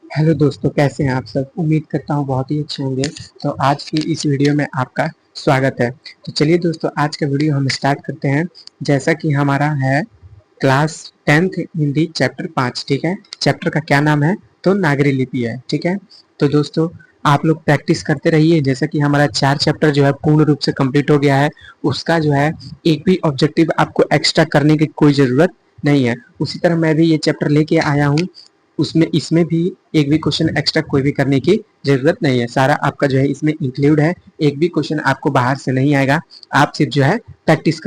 Hello दोस्तों, कैसे हैं आप सब। उम्मीद करता हूँ बहुत ही अच्छे होंगे। तो आज की इस वीडियो में आपका स्वागत है। तो चलिए दोस्तों, आज का वीडियो हम स्टार्ट करते हैं। जैसा कि हमारा है क्लास 10th हिंदी चैप्टर 5। ठीक है, चैप्टर का क्या नाम है? तो नागरी लिपि है। ठीक है, तो दोस्तों आप लोग प्रैक्टिस करते रहिए। जैसा कि हमारा 4 चैप्टर जो है पूर्ण रूप से कंप्लीट हो गया है। उसका जो है एक भी ऑब्जेक्टिव आपको एक्स्ट्रा करने की कोई ज़रूरत नहीं है। उसी तरह मैं भी ये चैप्टर लेके आया हूँ, उसमें इसमें भी एक भी क्वेश्चन एक्स्ट्रा कोई भी करने की जरूरत नहीं है। सारा आपका जो है इसमें इंक्लूड है। एक भी क्वेश्चन आपको बाहर से नहीं आएगा। आप सिर्फ जो है प्रैक्टिस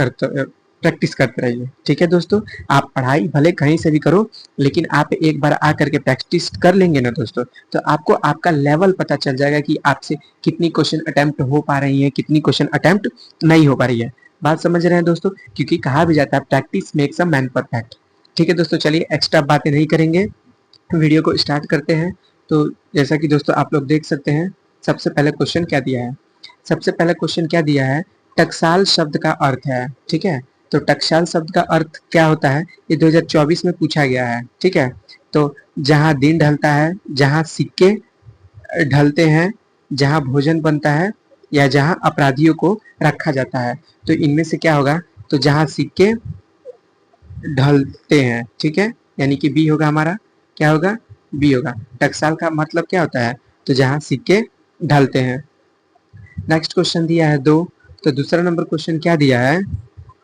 करते रहिए। ठीक है दोस्तों, आप पढ़ाई भले कहीं से भी करो, लेकिन आप एक बार आ करके प्रैक्टिस कर लेंगे ना दोस्तों, तो आपको आपका लेवल पता चल जाएगा कि आपसे कितनी क्वेश्चन अटेम्प्ट हो पा रही है, कितनी क्वेश्चन अटेम्प्ट नहीं हो पा रही है। बात समझ रहे हैं दोस्तों? क्योंकि कहा भी जाता है practice makes a man perfect. ठीक है दोस्तों, चलिए एक्स्ट्रा बातें नहीं करेंगे, वीडियो को स्टार्ट करते हैं। तो जैसा कि दोस्तों आप लोग देख सकते हैं, सबसे पहले क्वेश्चन क्या दिया है। सबसे पहले क्वेश्चन क्या दिया है? टकसाल शब्द का अर्थ है। ठीक है, तो टकसाल शब्द का अर्थ क्या होता है, ये 2024 में पूछा गया है। ठीक है, तो जहाँ दिन ढलता है, जहाँ सिक्के ढलते हैं, जहाँ भोजन बनता है, या जहाँ अपराधियों को रखा जाता है। तो इनमें से क्या होगा? तो जहाँ सिक्के ढलते हैं। ठीक है, यानी कि बी होगा हमारा। क्या होगा? बी होगा। टकसाल का मतलब क्या होता है? तो जहां सिक्के ढलते हैं। नेक्स्ट क्वेश्चन दिया है 2। तो दूसरा नंबर क्वेश्चन क्या दिया है?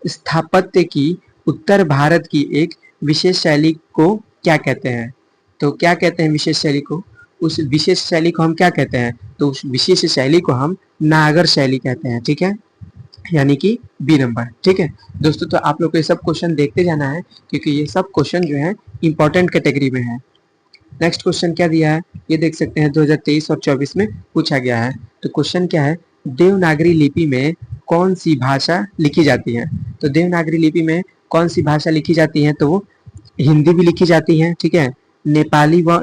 स्थापत्य की उत्तर भारत की एक विशेष शैली को क्या कहते हैं? तो क्या कहते हैं विशेष शैली को? उस विशेष शैली को हम क्या कहते हैं? तो उस विशेष शैली को हम नागर शैली कहते हैं। ठीक है, यानी कि बी नंबर। ठीक है दोस्तों, तो आप लोग को ये सब क्वेश्चन देखते जाना है, क्योंकि ये सब क्वेश्चन जो है इंपॉर्टेंट कैटेगरी में है। नेक्स्ट क्वेश्चन क्या दिया है, ये देख सकते हैं 2023 और 24 में पूछा गया है। तो क्वेश्चन क्या है? देवनागरी लिपि में कौन सी भाषा लिखी जाती है? तो देवनागरी लिपि में कौन सी भाषा लिखी जाती है? तो हिंदी भी लिखी जाती है। ठीक है, नेपाली व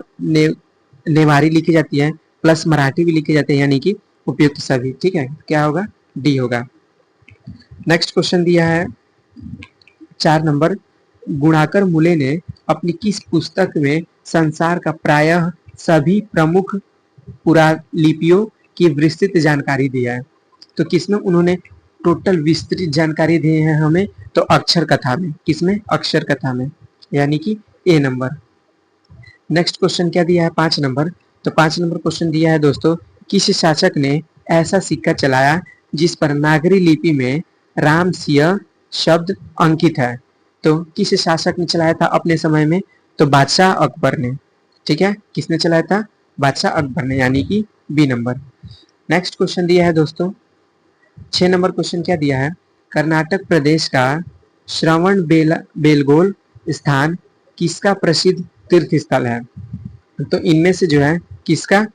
नेवारी लिखी जाती है, प्लस मराठी भी लिखी जाती है, यानी कि उपयुक्त सभी। ठीक है, क्या होगा? डी होगा। नेक्स्ट क्वेश्चन दिया है 4 नंबर। गुणाकर मूले ने अपनी किस पुस्तक में संसार का प्रायः सभी प्रमुख पुरालिपियों की विस्तृत जानकारी दिया है? तो किसमें उन्होंने टोटल विस्तृत जानकारी दी है हमें? तो अक्षर कथा में। किसमें? अक्षर कथा में, यानी कि ए नंबर। नेक्स्ट क्वेश्चन क्या दिया है 5 नंबर। तो 5 नंबर क्वेश्चन दिया है दोस्तों, किस शासक ने ऐसा सिक्का चलाया जिस पर नागरी लिपि में राम सिंह शब्द अंकित है? तो किस शासक ने चलाया था अपने समय में? तो बादशाह अकबर ने। ठीक है, किसने चलाया था? बादशाह अकबर ने, यानी कि बी नंबर। नेक्स्ट क्वेश्चन दिया है दोस्तों 6 नंबर क्वेश्चन क्या दिया है? कर्नाटक प्रदेश का श्रवण बेलगोल स्थान किसका प्रसिद्ध तीर्थ स्थल है? तो इनमें से जो है किसका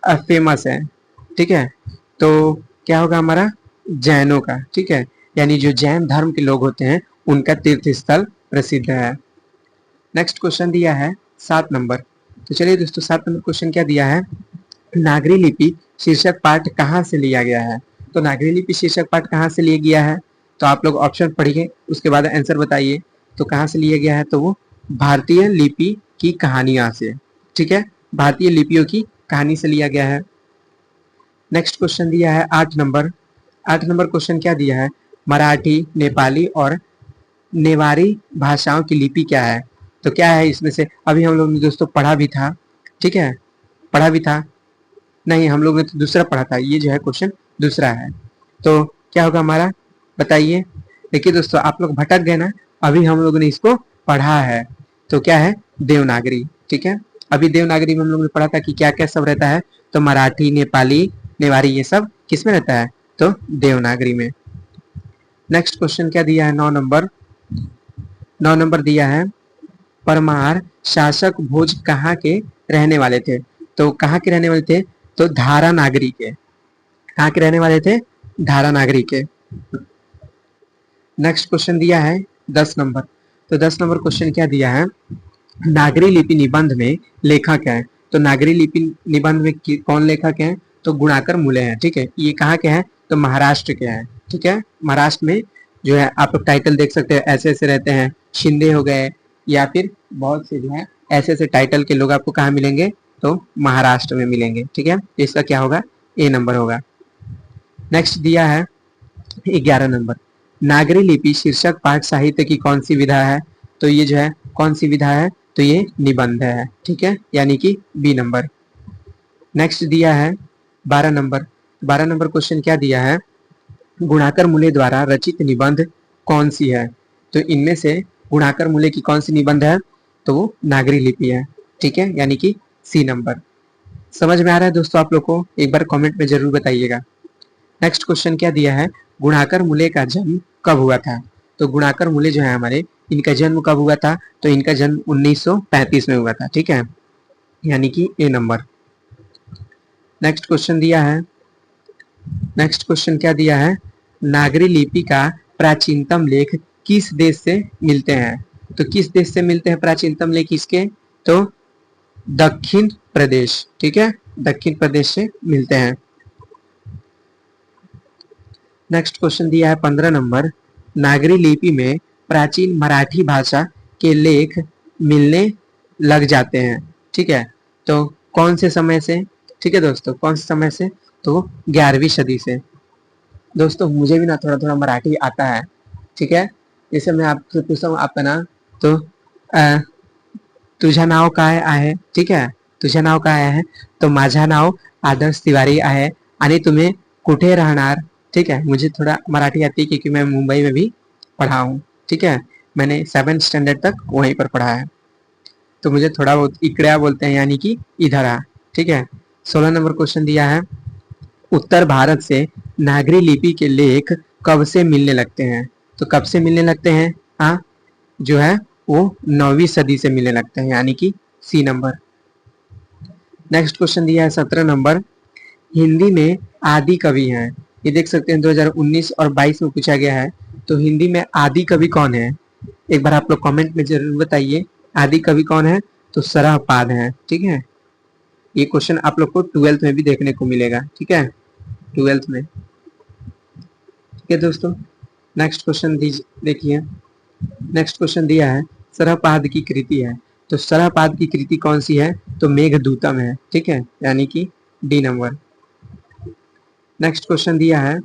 फेमस है? ठीक है, तो क्या होगा हमारा? जैनों का। ठीक है, यानी जो जैन धर्म के लोग होते हैं उनका तीर्थ स्थल प्रसिद्ध है। नेक्स्ट क्वेश्चन दिया है 7 नंबर। तो चलिए दोस्तों, 7 नंबर क्वेश्चन क्या दिया है? नागरी लिपि शीर्षक पाठ कहाँ से लिया गया है? तो नागरी लिपि शीर्षक पाठ कहाँ से लिया गया है? तो आप लोग ऑप्शन पढ़िए, उसके बाद आंसर बताइए। तो कहाँ से लिया गया है? तो वो भारतीय लिपि की कहानियां से। ठीक है, भारतीय लिपियों की कहानी से लिया गया है। नेक्स्ट क्वेश्चन दिया है 8 नंबर। 8 नंबर क्वेश्चन क्या दिया है? मराठी, नेपाली और नेवारी भाषाओं की लिपि क्या है? तो क्या है इसमें से? अभी हम लोग ने दोस्तों पढ़ा भी था। ठीक है, पढ़ा भी था। नहीं, हम लोग ने तो दूसरा पढ़ा था, ये जो है क्वेश्चन दूसरा है। तो क्या होगा हमारा? बताइए। देखिए दोस्तों, आप लोग भटक गए ना, अभी हम लोगों ने इसको पढ़ा है। तो क्या है? देवनागरी। ठीक है, अभी देवनागरी में हम लोग ने पढ़ा था कि क्या क्या सब रहता है। तो मराठी, नेपाली, नेवारी, ये सब किस में रहता है? तो देवनागरी में। नेक्स्ट क्वेश्चन क्या दिया है 9 नंबर। 9 नंबर दिया है, परमार शासक भोज कहाँ के रहने वाले थे? तो कहाँ के रहने वाले थे? तो धारा नागरी के। कहाँ के रहने वाले थे? धारा नागरी के। नेक्स्ट क्वेश्चन दिया है 10 नंबर। तो 10 नंबर क्वेश्चन क्या दिया है? नागरी लिपि निबंध में लेखक है। तो नागरी लिपि निबंध में कौन लेखक है? तो गुणाकर मूले हैं। ठीक है, ये कहाँ के हैं? तो महाराष्ट्र के हैं। ठीक है, महाराष्ट्र में जो है आप लोग टाइटल देख सकते हैं, ऐसे ऐसे रहते हैं। शिंदे हो गए, या फिर बहुत से जो है ऐसे ऐसे टाइटल के लोग आपको कहाँ मिलेंगे? तो महाराष्ट्र में मिलेंगे। ठीक है, इसका क्या होगा, ए नंबर होगा। नेक्स्ट दिया है 11 नंबर, नागरी लिपि शीर्षक पाठ साहित्य की कौन सी विधा है? तो ये जो है कौन सी विधा है, तो ये निबंध है। ठीक है, यानी कि बी नंबर। नेक्स्ट दिया है 12 नंबर, 12 नंबर क्वेश्चन क्या दिया है, गुणाकर मूल्य द्वारा रचित निबंध कौन सी है? तो इनमें से गुणाकर मूल्य की कौन सी निबंध है, तो वो नागरी लिपि है। ठीक है, यानी कि सी नंबर। समझ में आ रहा है दोस्तों आप लोग को? एक बार कमेंट में जरूर बताइएगा। नेक्स्ट क्वेश्चन क्या दिया है, गुणाकर मूल्य का जन्म कब हुआ था? तो गुणाकर मूल्य जो है हमारे, इनका जन्म कब हुआ था? तो इनका जन्म 1935 में हुआ था। ठीक है, यानी कि ए नंबर। नेक्स्ट क्वेश्चन दिया है, नेक्स्ट क्वेश्चन क्या दिया है, नागरी लिपि का प्राचीनतम लेख किस देश से मिलते हैं? तो किस देश से मिलते हैं प्राचीनतम लेख इसके? तो दक्षिण प्रदेश। ठीक है, दक्षिण प्रदेश से मिलते हैं। नेक्स्ट क्वेश्चन दिया है 15 नंबर, नागरी लिपि में प्राचीन मराठी भाषा के लेख मिलने लग जाते हैं। ठीक है, तो कौन से समय से? ठीक है दोस्तों, कौन से समय से? तो 11वीं सदी से। दोस्तों मुझे भी ना थोड़ा थोड़ा मराठी आता है। ठीक है, जैसे मैं आपसे पूछता हूँ आपका नाम, तो तुझा नाव काय आहे? ठीक है, तुझे नाव काय आहे? तो माझा नाव आदर्श तिवारी आहे आणि तुम्ही कुठे राहणार? ठीक है, मुझे थोड़ा मराठी आती है क्योंकि मैं मुंबई में भी पढ़ा हूँ। ठीक है, मैंने 7th स्टैंडर्ड तक वहीं पर पढ़ा है, तो मुझे थोड़ा बहुत इकड़िया बोलते हैं, यानी कि इधर आ। ठीक है, 16 नंबर क्वेश्चन दिया है, उत्तर भारत से नागरी लिपि के लेख कब से मिलने लगते हैं? तो कब से मिलने लगते हैं? हाँ, जो है वो 9वीं सदी से मिलने लगते हैं, यानी कि सी नंबर। नेक्स्ट क्वेश्चन दिया है 17 नंबर, हिंदी में आदि कवि हैं। ये देख सकते हैं 2019 और 22 में पूछा गया है, तो हिंदी में आदि कवि कौन है? एक बार आप लोग कमेंट में जरूर बताइए, आदि कवि कौन है? तो सरहपाद है। ठीक है, ये क्वेश्चन आप लोग को 12th में भी देखने को मिलेगा। ठीक है, 12th में। ठीक है दोस्तों, नेक्स्ट क्वेश्चन देखिए, नेक्स्ट क्वेश्चन दिया है, सरहपाद की कृति है। तो सरहपाद की कृति कौन सी है? तो मेघदूतम है। ठीक है, यानी कि डी नंबर। नेक्स्ट क्वेश्चन दिया है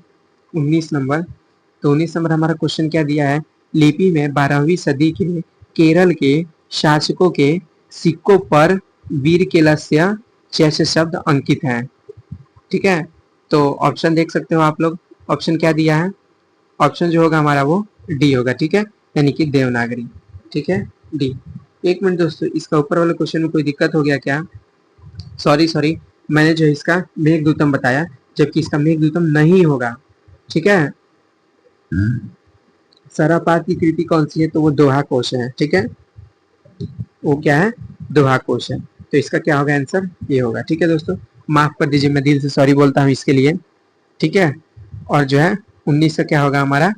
19 नंबर, तो 19 नंबर हमारा क्वेश्चन क्या दिया है, लिपि में 12वीं सदी के केरल के शासकों के सिक्कों पर वीर केलस्य जैसे शब्द अंकित हैं। ठीक है, तो ऑप्शन देख सकते हो आप लोग, ऑप्शन क्या दिया है, ऑप्शन जो होगा हमारा वो डी होगा। ठीक है, यानी कि देवनागरी। ठीक है, डी। एक मिनट दोस्तों, इसका ऊपर वाले क्वेश्चन में कोई दिक्कत हो गया क्या? सॉरी, मैंने जो इसका मेघदूतम बताया, जबकि इसका मेघदूतम नहीं होगा। ठीक है, सरहपाद की कृति कौन सी है? तो वो दोहा कोश है। ठीक है, वो क्या है, दोहा कोश है। तो इसका क्या होगा आंसर, ये होगा। ठीक है दोस्तों, माफ कर दीजिए, मैं दिल से सॉरी बोलता हूँ इसके लिए। ठीक है, और जो है 19 का क्या होगा हमारा,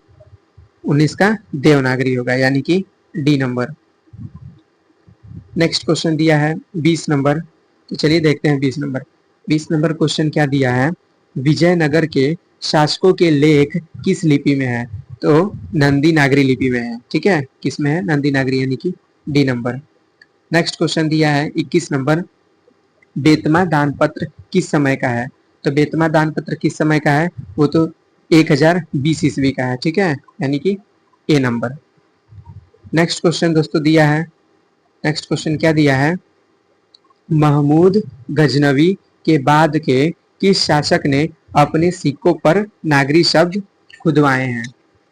19 का देवनागरी होगा, यानी कि डी नंबर। नेक्स्ट क्वेश्चन दिया है 20 नंबर, तो चलिए देखते हैं 20 नंबर। 20 नंबर क्वेश्चन क्या दिया है, विजयनगर के शासकों के लेख किस लिपि में है? तो नंदी नागरी लिपि में है। ठीक है, किस में है, नंदी नागरी, यानी कि डी नंबर। नेक्स्ट क्वेश्चन दिया है 21 नंबर, बेतमा दान पत्र किस समय का है? तो बेतमा दान पत्र किस समय का है? वो तो 1020 ईस्वी का है। ठीक है, यानी कि ए नंबर। नेक्स्ट क्वेश्चन दोस्तों दिया है, नेक्स्ट क्वेश्चन क्या दिया है, महमूद गजनवी के बाद के किस शासक ने अपने सिक्कों पर नागरी शब्द खुदवाए हैं?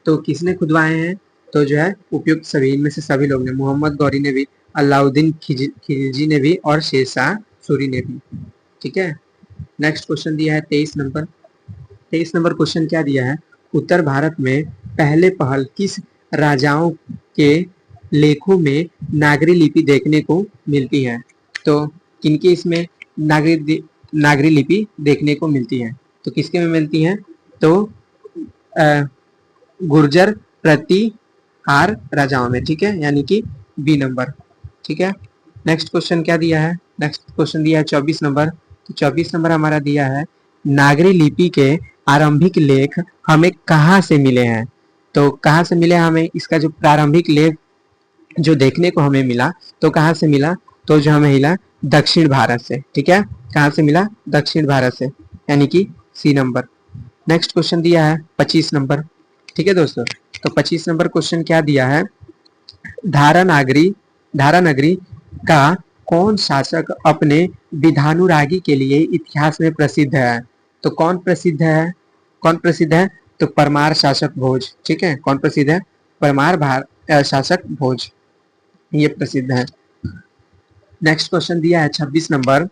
तो किसने खुदवाए हैं? तो जो है उपयुक्त सभी, इनमें से सभी लोग ने, मोहम्मद गौरी ने भी, अलाउद्दीन खिलजी ने भी, और शेरशाह सूरी ने भी। ठीक है, नेक्स्ट क्वेश्चन दिया है 23 नंबर। 23 नंबर क्वेश्चन क्या दिया है, उत्तर भारत में पहले पहल किस राजाओं के लेखों में नागरी लिपि देखने को मिलती है? तो किनके इसमें नागरी लिपि देखने को मिलती है? तो किसके में मिलती है? तो गुर्जर प्रतिहार राजाओं में। ठीक है, यानी कि बी नंबर। ठीक है, नेक्स्ट क्वेश्चन क्या दिया है, नेक्स्ट क्वेश्चन दिया है 24 नंबर। तो 24 नंबर हमारा दिया है, नागरी लिपि के आरंभिक लेख हमें कहाँ से मिले हैं? तो कहाँ से मिले हमें, इसका जो प्रारंभिक लेख जो देखने को हमें मिला, तो कहाँ से मिला? तो जो हमें मिला दक्षिण भारत से, ठीक है। कहाँ से मिला? दक्षिण भारत से, यानी कि सी नंबर। नेक्स्ट क्वेश्चन दिया है 25 नंबर, ठीक है दोस्तों। तो 25 नंबर क्वेश्चन क्या दिया है? धारानगरी धारानगरी का कौन शासक अपने विधानुरागी के लिए इतिहास में प्रसिद्ध है? तो कौन प्रसिद्ध है? कौन प्रसिद्ध है? तो परमार शासक भोज, ठीक है। कौन प्रसिद्ध है? परमार शासक भोज, ये प्रसिद्ध है। नेक्स्ट क्वेश्चन दिया है 26 नंबर,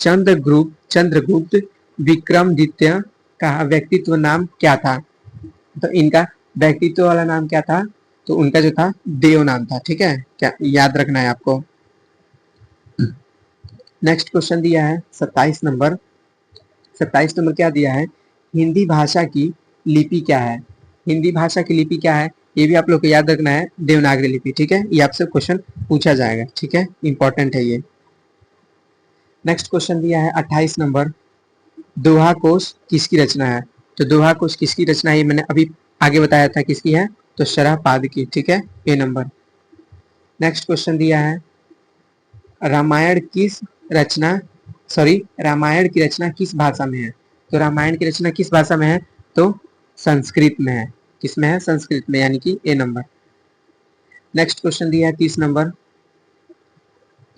चंद्रगुप्त विक्रमादित्य का व्यक्तित्व नाम क्या था? तो इनका व्यक्तित्व वाला नाम क्या था? तो उनका जो था देव नाम था, ठीक है। क्या याद रखना है आपको। नेक्स्ट क्वेश्चन दिया है 27 नंबर। 27 नंबर क्या दिया है? हिंदी भाषा की लिपि क्या है? हिंदी भाषा की लिपि क्या है? ये भी आप लोग को याद रखना है, देवनागरी लिपि, ठीक है। ये आपसे क्वेश्चन पूछा जाएगा, ठीक है, इंपॉर्टेंट है ये। नेक्स्ट क्वेश्चन दिया है 28 नंबर, दोहा कोश किसकी रचना है? तो दोहा कोश किसकी रचना है? ये मैंने अभी आगे बताया था किसकी है, तो शरहपाद की, ठीक है, ए नंबर। नेक्स्ट क्वेश्चन दिया है रामायण किस रचना रामायण की रचना किस भाषा में है? तो रामायण की रचना किस भाषा में है? तो संस्कृत में है। किस में है? संस्कृत में, यानी कि ए नंबर। नेक्स्ट क्वेश्चन दिया है 30 नंबर,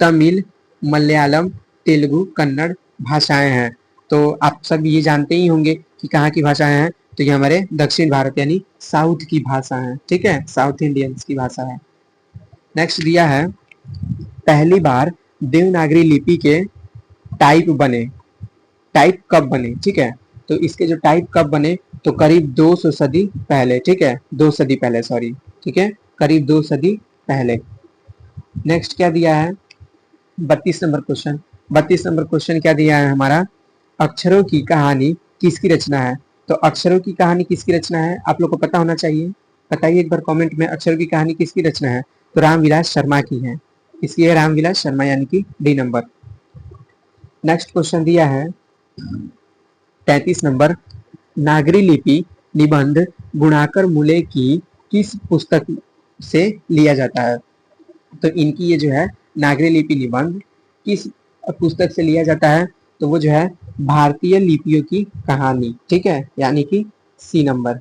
तमिल, मलयालम, तेलुगु, कन्नड़ भाषाएं हैं। तो आप सब ये जानते ही होंगे कि कहाँ की भाषाएं हैं, तो ये हमारे दक्षिण भारत यानी साउथ की भाषा है, ठीक है, साउथ इंडियंस की भाषा है। नेक्स्ट दिया है पहली बार देवनागरी लिपि के टाइप बने, टाइप कब बने, ठीक है। तो इसके जो टाइप कब बने, तो करीब 200 सदी पहले, ठीक है, 2 सदी पहले, सॉरी, ठीक है, करीब 2 सदी पहले। नेक्स्ट क्या दिया है 32 नंबर क्वेश्चन। 32 नंबर क्वेश्चन क्या दिया है हमारा? अक्षरों की कहानी किसकी रचना है? तो अक्षरों की कहानी किसकी रचना है? आप लोग को पता होना चाहिए, बताइए एक बार कमेंट में, अक्षरों की कहानी किसकी रचना है? तो रामविलास शर्मा की है। इसकी है रामविलास शर्मा, यानी कि डी नंबर। नेक्स्ट क्वेश्चन दिया है 33 नंबर, नागरी लिपि निबंध गुणाकर मूले की किस पुस्तक से लिया जाता है? तो इनकी ये जो है नागरी लिपि निबंध किस पुस्तक से लिया जाता है? तो वो जो है भारतीय लिपियों की कहानी, ठीक है, यानी कि सी नंबर,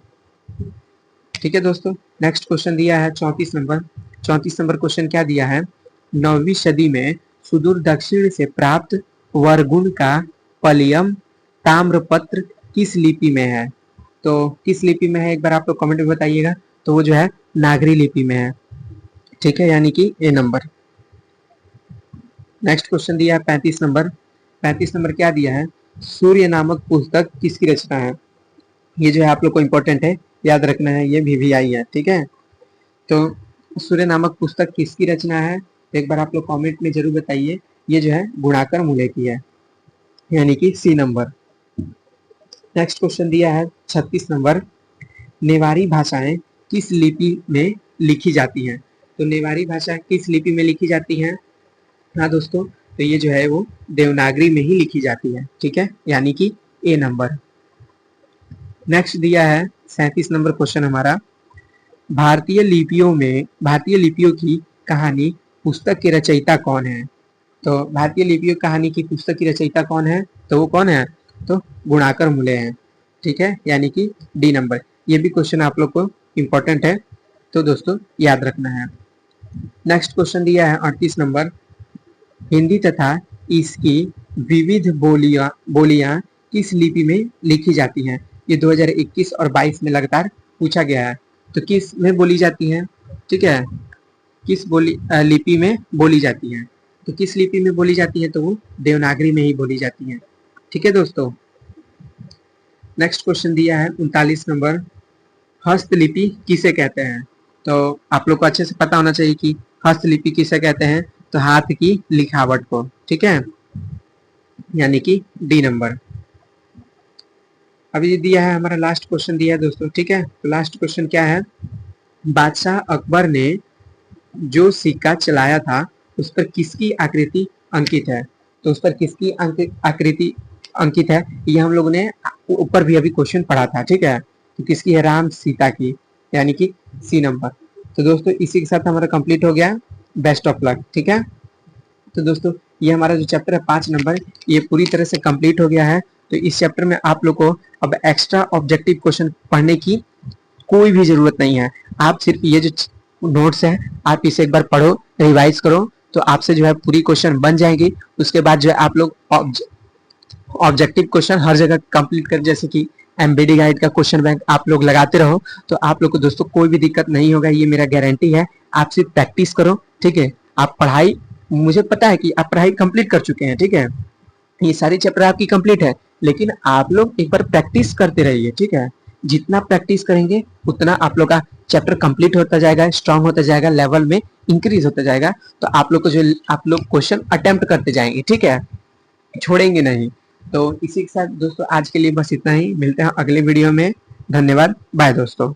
ठीक है दोस्तों। नेक्स्ट क्वेश्चन दिया है 34 नंबर। 34 नंबर क्वेश्चन क्या दिया है? 9वीं सदी में सुदूर दक्षिण से प्राप्त वरगुण का पलियम ताम्रपत्र किस लिपि में है? तो किस लिपि में है एक बार आप लोग कमेंट में बताइएगा। तो वो जो है नागरी लिपि में है, ठीक है, यानी कि ए नंबर। नेक्स्ट क्वेश्चन दिया है 35 नंबर। 35 नंबर क्या दिया है? सूर्य नामक पुस्तक किसकी रचना है? ये जो है आप लोग को इंपॉर्टेंट है, याद रखना है, ये VVI है, ठीक है। तो सूर्य नामक पुस्तक किसकी रचना है? तो एक बार आप लोग कमेंट में जरूर बताइए। ये जो है गुणाकर मूले की है, यानी कि सी नंबर। नेक्स्ट क्वेश्चन दिया है 36 नंबर, नेवारी भाषाएं किस लिपि में लिखी जाती हैं? तो नेवारी भाषा किस लिपि में लिखी जाती हैं? हाँ दोस्तों, तो ये जो है वो देवनागरी में ही लिखी जाती है, ठीक है, यानी कि ए नंबर। नेक्स्ट दिया है 37 नंबर क्वेश्चन हमारा, भारतीय लिपियों की कहानी पुस्तक के रचयिता कौन है? तो भारतीय लिपियों कहानी की पुस्तक की रचयिता कौन है? तो वो कौन है? तो गुणाकर मूले हैं, ठीक है, यानी कि डी नंबर। ये भी क्वेश्चन आप लोग को इंपॉर्टेंट है, तो दोस्तों याद रखना है। नेक्स्ट क्वेश्चन दिया है 38 नंबर, हिंदी तथा इसकी विविध बोलियां किस लिपि में लिखी जाती हैं? ये 2021 और 22 में लगातार पूछा गया है। तो किस में बोली जाती हैं, ठीक है, किस लिपि में बोली जाती हैं? तो किस लिपि में बोली जाती है? तो वो देवनागरी में ही बोली जाती है, ठीक है दोस्तों। नेक्स्ट क्वेश्चन दिया है 39 नंबर, हस्तलिपि किसे कहते हैं? तो आप लोग को अच्छे से पता होना चाहिए कि हस्तलिपि किसे कहते हैं। तो हाथ की लिखावट को, ठीक है, यानी कि डी नंबर। अभी दिया है हमारा लास्ट क्वेश्चन दिया है दोस्तों, ठीक है। तो लास्ट क्वेश्चन क्या है? बादशाह अकबर ने जो सिक्का चलाया था उस पर किसकी आकृति अंकित है? तो उस पर किसकी आकृति अंकित है? ये हम लोगों ने ऊपर भी अभी क्वेश्चन पढ़ा था, ठीक है। तो किसकी है? राम सीता की, यानी कि सी नंबर। तो दोस्तों इसी के साथ हमारा कंप्लीट हो गया। बेस्ट ऑफ लक, ठीक है। तो दोस्तों ये हमारा जो चैप्टर है 5 नंबर, ये पूरी तरह से कंप्लीट हो गया है। तो इस चैप्टर में आप लोग को अब एक्स्ट्रा ऑब्जेक्टिव क्वेश्चन पढ़ने की कोई भी जरूरत नहीं है। आप सिर्फ ये जो नोट्स है आप इसे एक बार पढ़ो, रिवाइज करो, तो आपसे जो है पूरी क्वेश्चन बन जाएगी। उसके बाद जो है आप लोग ऑब्जेक्टिव क्वेश्चन हर जगह कंप्लीट कर, जैसे कि एमबीडी गाइड का क्वेश्चन बैंक आप लोग लगाते रहो, तो आप लोग को दोस्तों कोई भी दिक्कत नहीं होगा, ये मेरा गारंटी है। आप सिर्फ प्रैक्टिस करो, ठीक है। आप पढ़ाई, मुझे पता है कि आप पढ़ाई कंप्लीट कर चुके हैं, ठीक है, ये सारी चैप्टर आपकी कंप्लीट है, लेकिन आप लोग एक बार प्रैक्टिस करते रहिए, ठीक है। जितना प्रैक्टिस करेंगे उतना आप लोग का चैप्टर कंप्लीट होता जाएगा, स्ट्रांग होता जाएगा, लेवल में इंक्रीज होता जाएगा। तो आप लोग को जो आप लोग क्वेश्चन अटेम्प्ट करते जाएंगे, ठीक है, छोड़ेंगे नहीं। तो इसी के साथ दोस्तों आज के लिए बस इतना ही, मिलते हैं अगले वीडियो में। धन्यवाद, बाय दोस्तों।